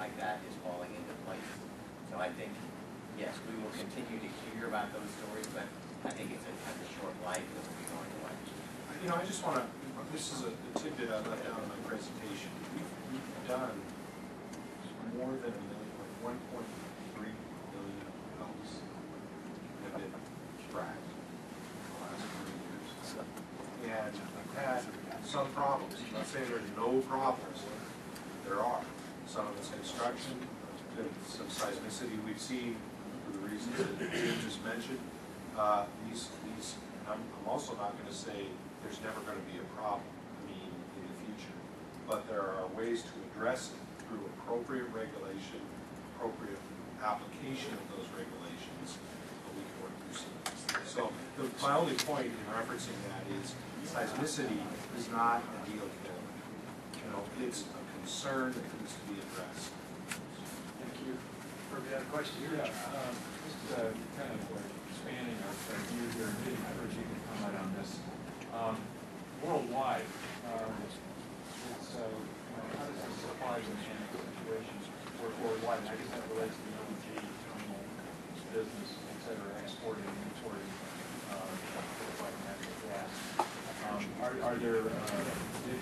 like that is falling into place. So I think, yes, we will continue to hear about those stories, but I think it's has a short life that will be going away. You know, I just want to, this is a tidbit I left out in my presentation. We've done more than a million, like 1.3 million wells have been fracked in the last 3 years. And we've had some problems. I'm not saying there's no problems. There are. Some of it's construction, some seismicity we've seen for the reasons that Jim just mentioned. I'm also not going to say there's never going to be a problem, in the future. But there are ways to address it through appropriate regulation, appropriate application of those regulations, but we can work through some of these things. So my only point in referencing that is seismicity is not a deal killer. You know, it's a concern that needs to be addressed. Thank you. Kirby, you have a question? Yeah, just kind of expanding our view here, and maybe Kirby, you can comment on this. Worldwide, how does the supply demand situation work worldwide? And I guess that relates to the LNG terminal business, et cetera, exporting and importing liquefied natural gas. Are there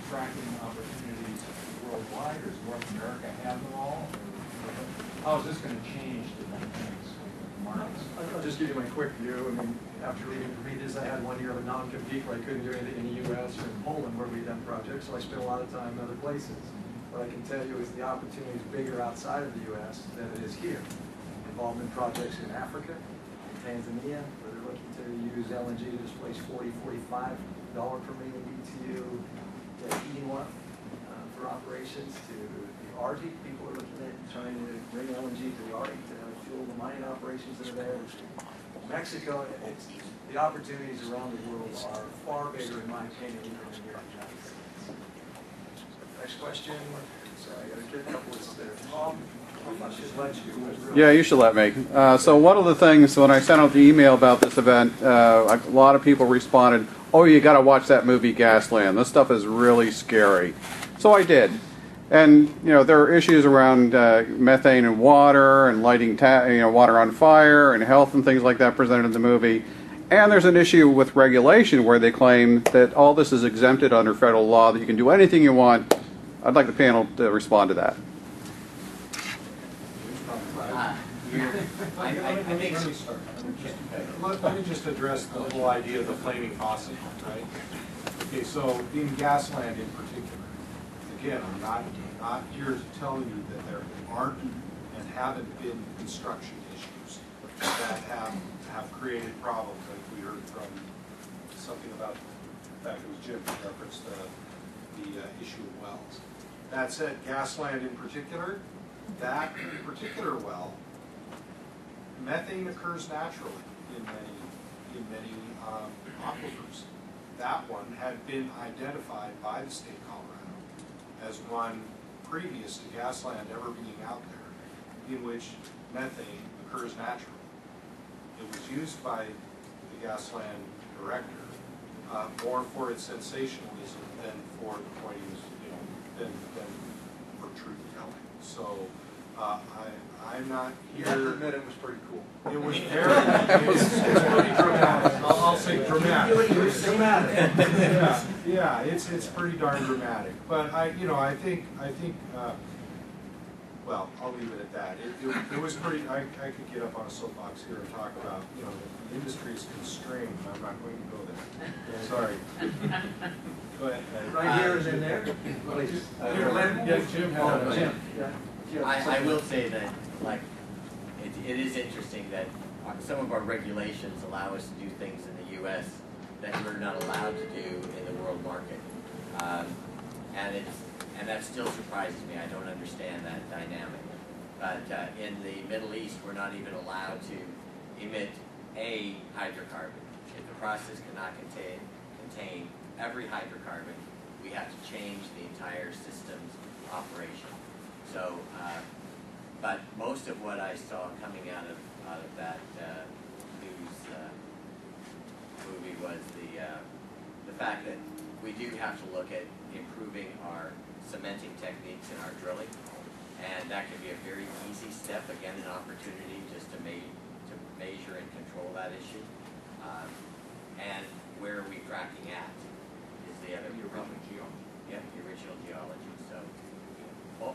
fracking opportunities worldwide, or does North America have them all? Or how is this going to change the dynamics of the markets? I'll just give you my quick view. I mean, after reading this, I had 1 year of a non-compete where I couldn't do anything in the U.S. or in Poland where we've done projects, so I spent a lot of time in other places. What I can tell you is the opportunity is bigger outside of the U.S. than it is here. Involvement projects in Africa, in Tanzania, where they're looking to use LNG to displace $40, $45 per million BTU heating oil for operations. To the Arctic, people are looking at trying to bring LNG to the Arctic to fuel the mining operations that are there. Mexico, the opportunities around the world are far bigger, in my opinion, even than here in the United States. Next question. Sorry, I got to get a couple of there. I should let you. Yeah, you should let me. So one of the things, when I sent out the email about this event, a lot of people responded, oh, you got to watch that movie Gasland. This stuff is really scary. So I did. And, you know, there are issues around methane and water and lighting water on fire and health and things like that presented in the movie. And there's an issue with regulation where they claim that all this is exempted under federal law, that you can do anything you want. I'd like the panel to respond to that. Let me just address the whole idea of the flaming faucet, right? Okay, so in Gasland in particular, again, I'm not here to tell you that there aren't and haven't been construction issues that have created problems, like we heard from something about, in fact, it was Jim who referenced the issue of wells. That said, Gasland in particular, that particular well, methane occurs naturally in many aquifers. That one had been identified by the state of Colorado as one previous to Gasland ever being out there, in which methane occurs naturally. It was used by the Gasland director more for its sensationalism than for the point he was, than for truth telling. So I'm not here. You have to admit it was pretty cool. It was very, it's pretty dramatic. I'll say dramatic. Yeah, it's pretty darn dramatic. But I think, well, I'll leave it at that. It was pretty. I could get up on a soapbox here and talk about, the industry is constrained. I'm not going to go there. Sorry. Go ahead. Right here and then there. Please. Here, let Jim have it. Jim. I will say that, it is interesting that some of our regulations allow us to do things in the U.S. that we're not allowed to do in the world market, and that still surprises me. I don't understand that dynamic. But in the Middle East, we're not even allowed to emit a hydrocarbon. If the process cannot contain every hydrocarbon, we have to change the entire system's operation. So, but most of what I saw coming out of that news movie was the fact that we do have to look at improving our cementing techniques in our drilling, And that can be a very easy step, again, an opportunity just to measure and control that issue. And where are we tracking at is the other problem. Yeah, the original geology. So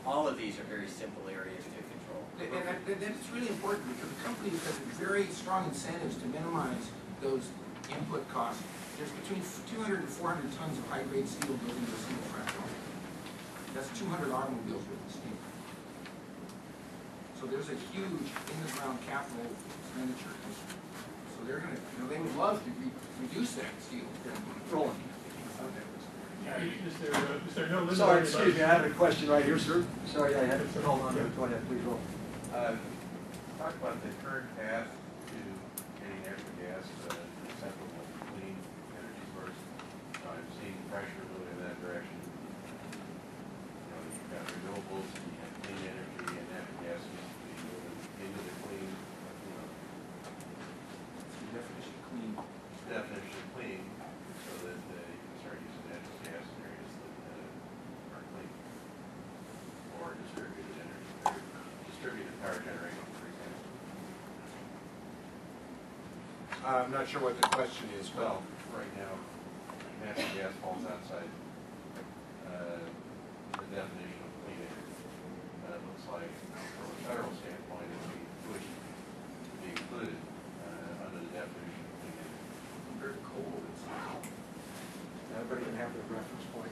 all of these are very simple areas to control. And that's really important because the company has very strong incentives to minimize those input costs. There's between 200 and 400 tons of high-grade steel goes into a single frac well. That's 200 automobiles worth of steel. So there's a huge in-the-ground capital expenditure. So they're going to, they would love to reduce that steel. Roland. Is there no limit? Sorry, excuse me, I have a question right here, sir. Sorry, I had to hold on. Go ahead, please roll. Talk about the current path to getting natural gas acceptable, clean energy source. I'm seeing pressure moving in that direction. You've got renewables, you have clean energy, and natural gas needs to be moving into the clean. Definition clean. Definition of clean, so that you can start using natural gas in areas that are clean, or distributed energy, or distributed power generation, for example. I'm not sure what the question is, Well, but right now, natural gas falls outside the definition of clean energy. It looks like, from a federal standpoint, it would be pushed to be included under the definition of clean energy. Very cold. Everybody can have their reference point.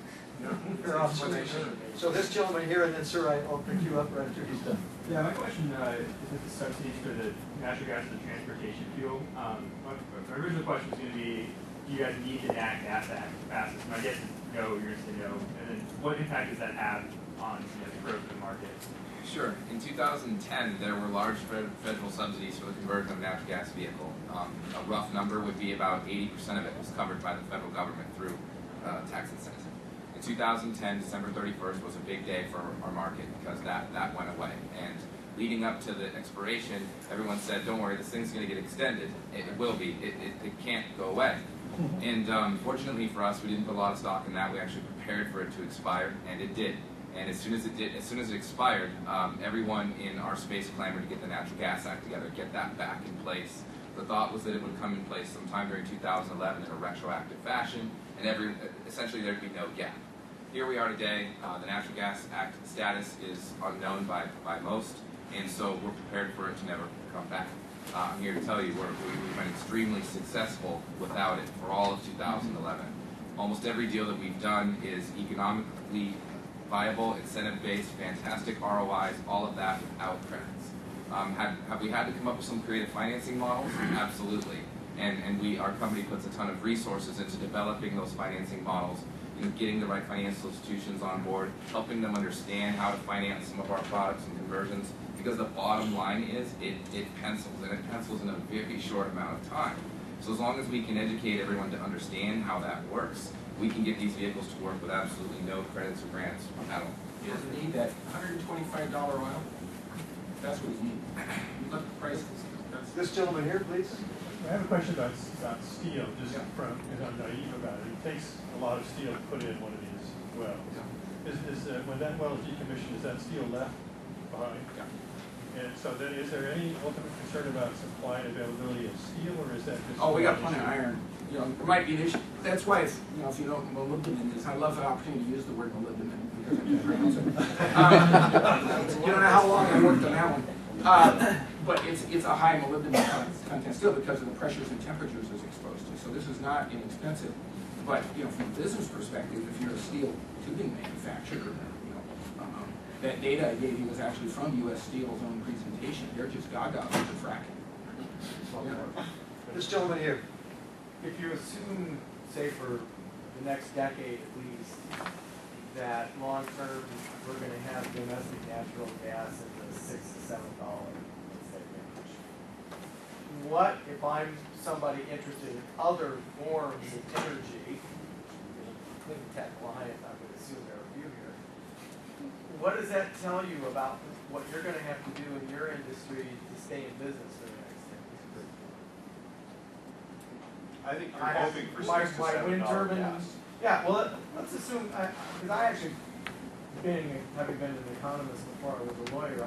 Fair observation. So this gentleman here, and then sir, I'll pick you up right after he's done. Yeah, my question is with the subsidies for the natural gas as a transportation fuel. My original question was going to be, do you guys need to enact Gas Act fastest? My guess is no, you're going to say no. And then what impact does that have on the growth of the market? Sure. In 2010, there were large federal subsidies for the conversion of a natural gas vehicle. A rough number would be about 80% of it was covered by the federal government through tax incentive. In 2010, December 31st was a big day for our market because that went away. And leading up to the expiration, everyone said, don't worry, this thing's going to get extended. It will be. It can't go away. And fortunately for us, we didn't put a lot of stock in that. We actually prepared for it to expire, and it did. And as soon as it expired, everyone in our space clamored to get the Natural Gas Act together, get that back in place. The thought was that it would come in place sometime during 2011 in a retroactive fashion, and essentially there'd be no gap. Here we are today. The Natural Gas Act status is unknown by most, and so we're prepared for it to never come back. I'm here to tell you we've been extremely successful without it for all of 2011. Almost every deal that we've done is economically viable, incentive-based, fantastic ROIs, all of that without credits. Have we had to come up with some creative financing models? Absolutely. And our company puts a ton of resources into developing those financing models, getting the right financial institutions on board, helping them understand how to finance some of our products and conversions, because the bottom line is it pencils, and it pencils in a very short amount of time. So as long as we can educate everyone to understand how that works, we can get these vehicles to work with absolutely no credits or grants at all. He doesn't need that $125 oil. That's what he needs. Look at the prices. This gentleman here, please. I have a question about steel, just from, because I'm naive about it. It takes a lot of steel to put in one of these wells. When that well is decommissioned, is that steel left behind? And so then is there any ultimate concern about supply and availability of steel, or is that just... Oh, we got plenty of iron. There might be an issue. That's why, if you know what molybdenum is, I love the opportunity to use the word molybdenum because I can pronounce it. You don't know how long I worked on that one. But it's a high molybdenum content still because of the pressures and temperatures it's exposed to. So this is not inexpensive. But from a business perspective, if you're a steel tubing manufacturer, that data I gave you was actually from U.S. Steel's own presentation. They're just gaga with the fracking. This gentleman here. If you assume, say for the next decade at least, that long term we're going to have domestic natural gas in the $6 to $7 range, what if I'm somebody interested in other forms of energy, clean tech client, I would assume there are a few here, what does that tell you about what you're going to have to do in your industry to stay in business for the next 10 years? I think you're hoping for $6 to $7 wind turbine. gas. Yeah, well, let's assume, because I actually having been an economist before I was a lawyer,